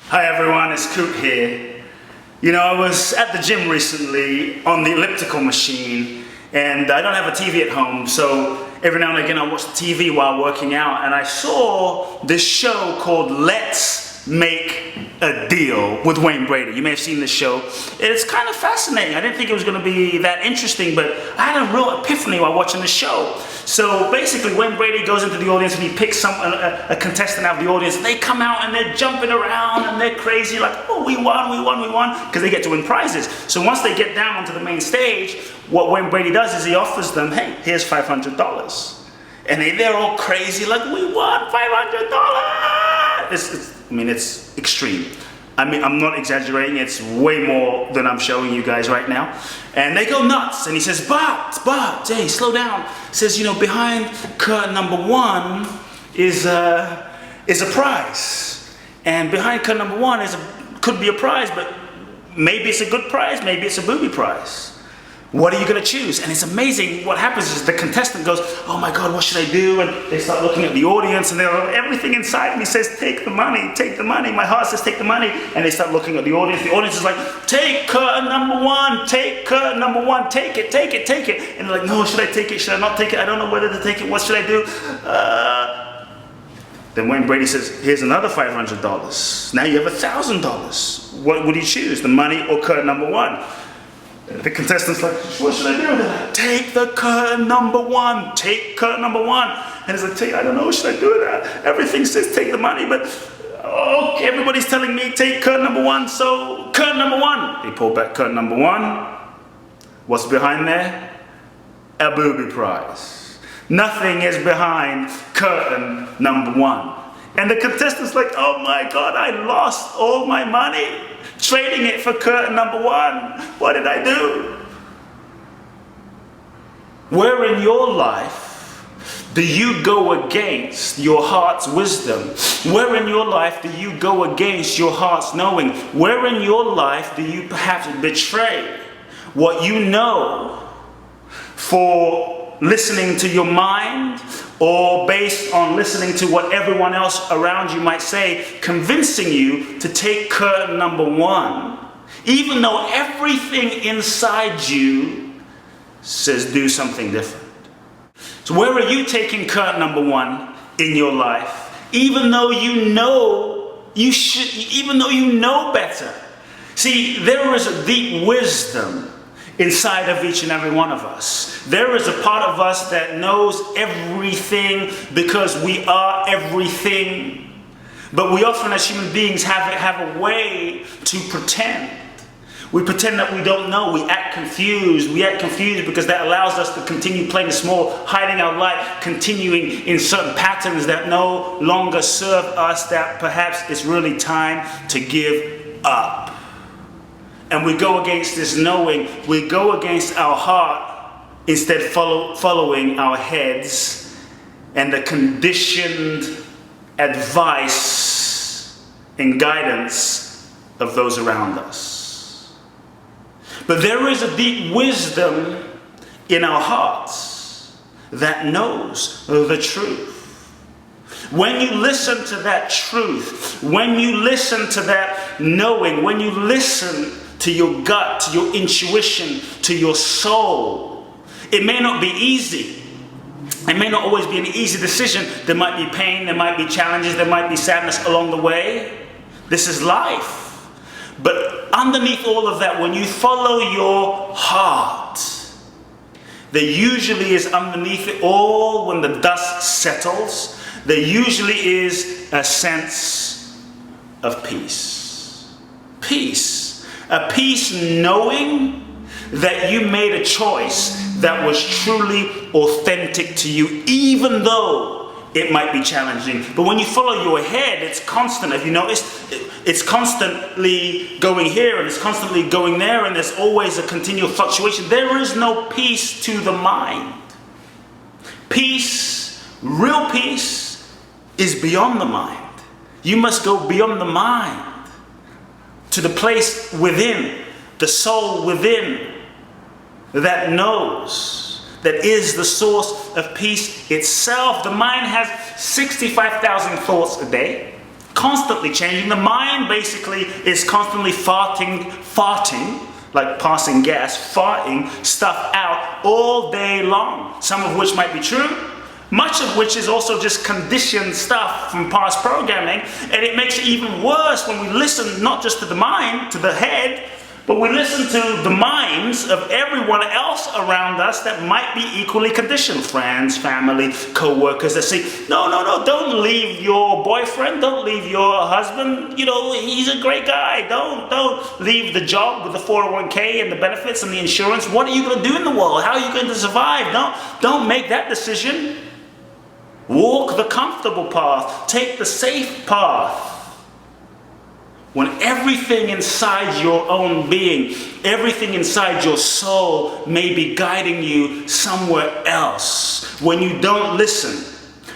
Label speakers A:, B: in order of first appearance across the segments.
A: Hi everyone, it's Kute here. You know, I was at the gym recently on the elliptical machine, and I don't have a TV at home, so every now and again I watch the TV while working out, and I saw this show called Let's Make a Deal with Wayne Brady. You may have seen this show. It's kind of fascinating. I didn't think it was going to be that interesting, but I had a real epiphany while watching the show. So basically, Wayne Brady goes into the audience and he picks a contestant out of the audience, and they come out and they're jumping around and they're crazy, like, oh, we won, because they get to win prizes. So once they get down onto the main stage, what Wayne Brady does is he offers them, hey, here's $500. And they're all crazy, like, we won $500! It's extreme. I'm not exaggerating, it's way more than I'm showing you guys right now. And they go nuts, and he says, but, hey, slow down. He says, you know, behind curtain number one is a prize. And behind curtain number one could be a prize, but maybe it's a good prize, maybe it's a booby prize. What are you going to choose? And it's amazing. What happens is the contestant goes, oh my God, what should I do? And they start looking at the audience, and everything inside me says, take the money, take the money. My heart says, take the money. And they start looking at the audience. The audience is like, take curtain number one, take curtain number one, take it, take it, take it. And they're like, no, should I take it? Should I not take it? I don't know whether to take it. What should I do? Then Wayne Brady says, here's another $500. Now you have $1,000. What would you choose, the money or curtain number one? The contestant's like, what should I do? They're like, take the curtain number one, take curtain number one. And he's like, I don't know, should I do that? Everything says take the money, but okay, everybody's telling me take curtain number one, so curtain number one. He pulled back curtain number one. What's behind there? A booby prize. Nothing is behind curtain number one. And the contestant's like, oh my God, I lost all my money trading it for curtain number one. What did I do? Where in your life do you go against your heart's wisdom? Where in your life do you go against your heart's knowing? Where in your life do you perhaps betray what you know for listening to your mind, or based on listening to what everyone else around you might say, convincing you to take curtain number one, even though everything inside you says do something different? So where are you taking curtain number one in your life, even though you know you should, even though you know better? See, there is a deep wisdom inside of each and every one of us. There is a part of us that knows everything because we are everything. But we often as human beings have a way to pretend. We pretend that we don't know. We act confused. We act confused because that allows us to continue playing small, hiding our light, continuing in certain patterns that no longer serve us, that perhaps it's really time to give up. And we go against this knowing, we go against our heart, instead following our heads and the conditioned advice and guidance of those around us. But there is a deep wisdom in our hearts that knows the truth. When you listen to that truth, when you listen to that knowing, when you listen to your gut, to your intuition, to your soul, it may not be easy. It may not always be an easy decision. There might be pain, there might be challenges, there might be sadness along the way. This is life. But underneath all of that, when you follow your heart, there usually is underneath it all, when the dust settles, there usually is a sense of peace. Peace. A peace knowing that you made a choice that was truly authentic to you, even though it might be challenging. But when you follow your head, it's constant. Have you noticed? It's constantly going here and it's constantly going there, and there's always a continual fluctuation. There is no peace to the mind. Peace, real peace, is beyond the mind. You must go beyond the mind to the place within, the soul within, that knows, that is the source of peace itself. The mind has 65,000 thoughts a day. Constantly changing. The mind basically is constantly farting, like passing gas, farting stuff out all day long. Some of which might be true, much of which is also just conditioned stuff from past programming. And it makes it even worse when we listen not just to the mind, to the head, but we listen to the minds of everyone else around us that might be equally conditioned. Friends, family, co-workers that say, no, don't leave your boyfriend, don't leave your husband, he's a great guy. Don't leave the job with the 401k and the benefits and the insurance. What are you going to do in the world? How are you going to survive? Don't make that decision. Walk the comfortable path. Take the safe path. When everything inside your own being, everything inside your soul may be guiding you somewhere else. When you don't listen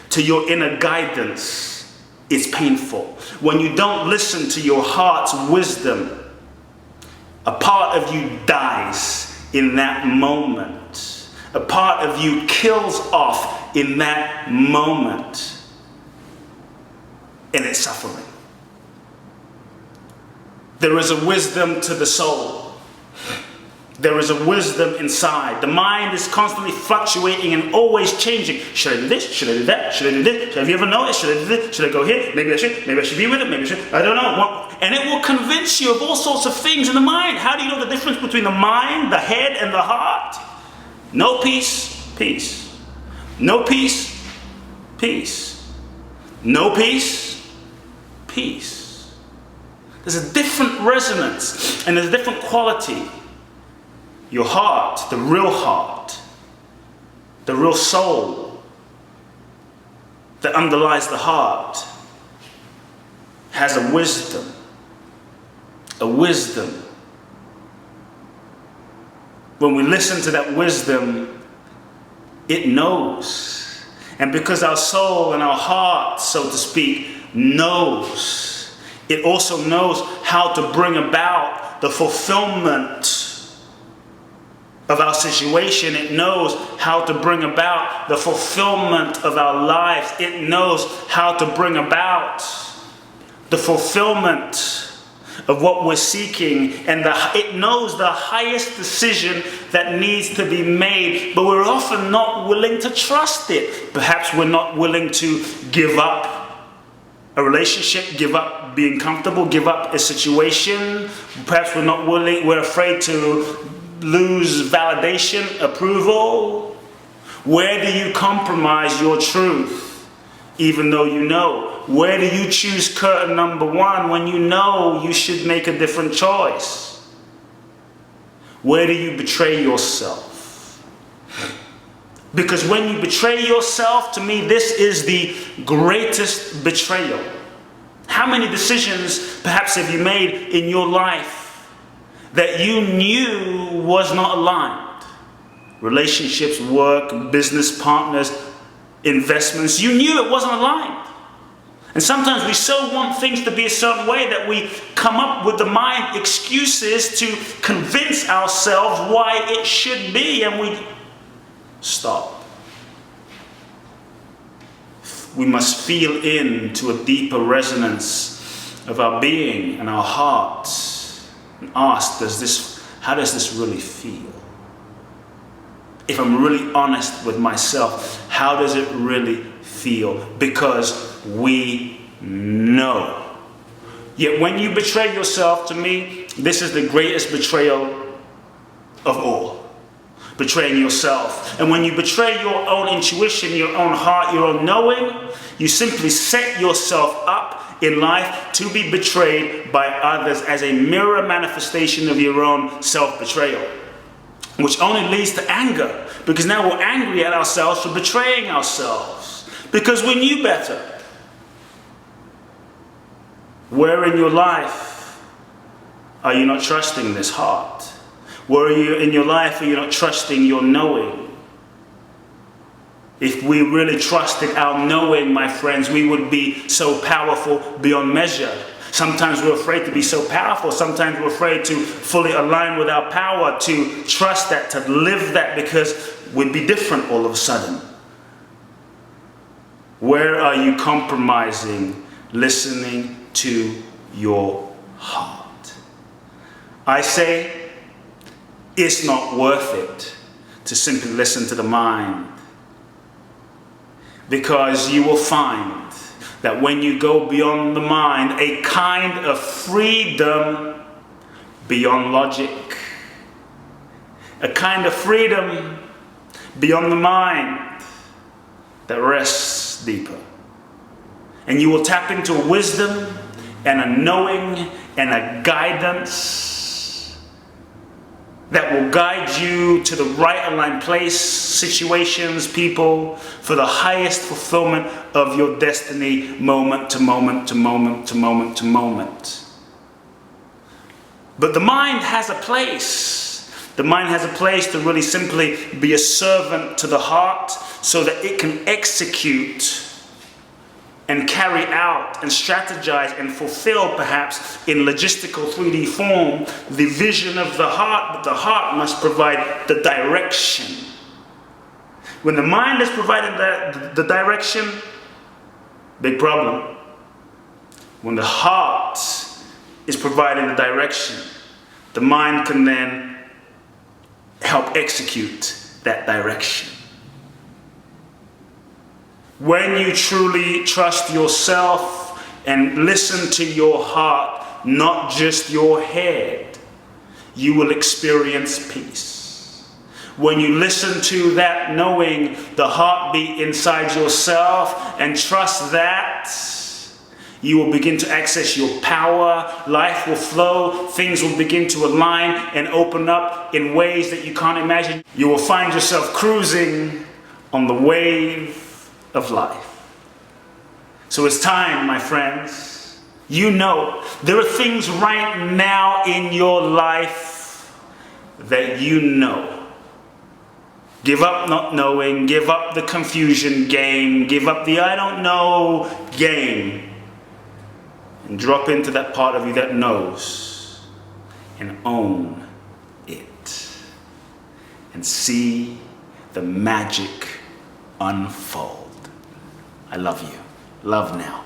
A: to your inner guidance, it's painful. When you don't listen to your heart's wisdom, a part of you dies in that moment. A part of you kills off in that moment. And it's suffering. There is a wisdom to the soul. There is a wisdom inside. The mind is constantly fluctuating and always changing. Should I do this? Should I do that? Should I do this? Have you ever noticed? Should I do this? Should I go here? Maybe I should. Maybe I should be with it. Maybe I should. I don't know. And it will convince you of all sorts of things in the mind. How do you know the difference between the mind, the head, and the heart? No peace, peace. No peace, peace. No peace, peace. There's a different resonance and there's a different quality. Your heart, the real soul that underlies the heart has a wisdom. A wisdom. When we listen to that wisdom, it knows. And because our soul and our heart, so to speak, knows, it also knows how to bring about the fulfillment of our situation. It knows how to bring about the fulfillment of our lives. It knows how to bring about the fulfillment of what we're seeking. And it knows the highest decision that needs to be made, but we're often not willing to trust it. Perhaps we're not willing to give up a relationship, give up being comfortable, give up a situation. Perhaps we're afraid to lose validation, approval. Where do you compromise your truth, even though you know? Where do you choose curtain number one when you know you should make a different choice? Where do you betray yourself? Because when you betray yourself, to me, this is the greatest betrayal. How many decisions perhaps have you made in your life that you knew was not aligned? Relationships, work, business partners, investments. You knew it wasn't aligned. And sometimes we so want things to be a certain way that we come up with the mind excuses to convince ourselves why it should be, and we stop. We must feel into a deeper resonance of our being and our hearts and ask, how does this really feel? If I'm really honest with myself, how does it really feel? Because we know. Yet when you betray yourself, to me, this is the greatest betrayal of all. Betraying yourself. And when you betray your own intuition, your own heart, your own knowing, you simply set yourself up in life to be betrayed by others as a mirror manifestation of your own self-betrayal, which only leads to anger, because now we're angry at ourselves for betraying ourselves because we knew better. Where in your life are you not trusting this heart? Where are you in your life are you not trusting your knowing? If we really trusted our knowing, my friends, we would be so powerful beyond measure. Sometimes we're afraid to be so powerful. Sometimes we're afraid to fully align with our power, to trust that, to live that, because we'd be different all of a sudden. Where are you compromising listening to your heart. I say it's not worth it to simply listen to the mind, because you will find that when you go beyond the mind, a kind of freedom beyond logic, a kind of freedom beyond the mind that rests deeper. And you will tap into a wisdom and a knowing and a guidance that will guide you to the right aligned place, situations, people, for the highest fulfillment of your destiny, moment to moment to moment to moment to moment. But the mind has a place. The mind has a place to really simply be a servant to the heart so that it can execute and carry out and strategize and fulfill, perhaps in logistical 3D form, the vision of the heart. But the heart must provide the direction. When the mind is providing the direction, big problem. When the heart is providing the direction, the mind can then help execute that direction. When you truly trust yourself and listen to your heart, not just your head, you will experience peace. When you listen to that knowing, the heartbeat inside yourself, and trust that, you will begin to access your power, life will flow, things will begin to align and open up in ways that you can't imagine. You will find yourself cruising on the wave of life. So it's time, my friends. You know, there are things right now in your life that you know. Give up not knowing, give up the confusion game, give up the I don't know game, and drop into that part of you that knows and own it and see the magic unfold. I love you. Love now.